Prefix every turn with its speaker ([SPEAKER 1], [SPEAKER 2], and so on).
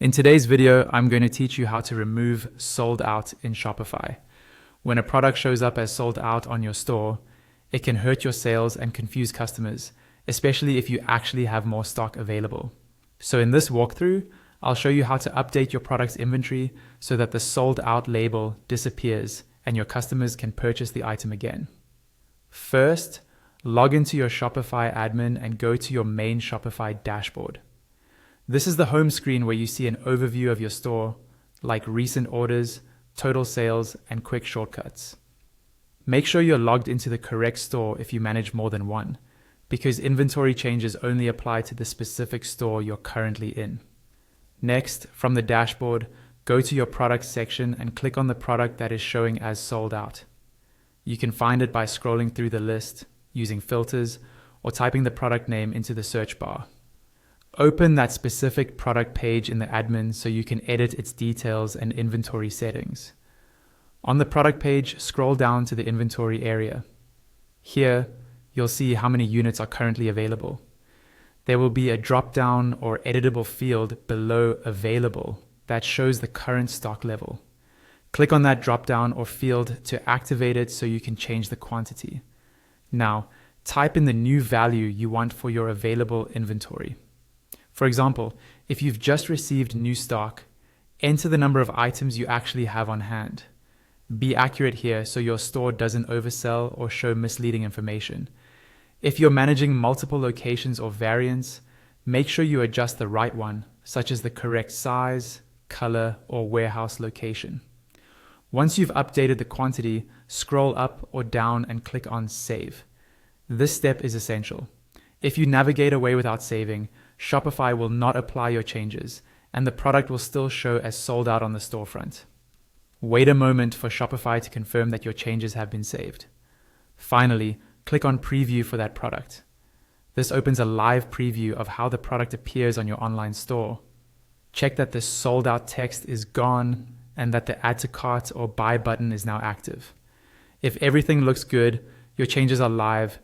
[SPEAKER 1] In today's video, I'm going to teach you how to remove sold out in Shopify. When a product shows up as sold out on your store, it can hurt your sales and confuse customers, especially if you actually have more stock available. So in this walkthrough, I'll show you how to update your product's inventory so that the sold out label disappears and your customers can purchase the item again. First, log into your Shopify admin and go to your main Shopify dashboard. This is the home screen where you see an overview of your store, like recent orders, total sales, and quick shortcuts. Make sure you're logged into the correct store if you manage more than one, because inventory changes only apply to the specific store you're currently in. Next, from the dashboard, go to your products section and click on the product that is showing as sold out. You can find it by scrolling through the list, using filters, or typing the product name into the search bar. Open that specific product page in the admin so you can edit its details and inventory settings. On the product page, scroll down to the inventory area. Here, you'll see how many units are currently available. There will be a drop-down or editable field below available that shows the current stock level. Click on that drop-down or field to activate it so you can change the quantity. Now, type in the new value you want for your available inventory. For example, if you've just received new stock, enter the number of items you actually have on hand. Be accurate here so your store doesn't oversell or show misleading information. If you're managing multiple locations or variants, make sure you adjust the right one, such as the correct size, color, or warehouse location. Once you've updated the quantity, scroll up or down and click on Save. This step is essential. If you navigate away without saving, Shopify will not apply your changes, and the product will still show as sold out on the storefront. Wait a moment for Shopify to confirm that your changes have been saved. Finally, click on Preview for that product. This opens a live preview of how the product appears on your online store. Check that the sold out text is gone and that the Add to Cart or Buy button is now active. If everything looks good, your changes are live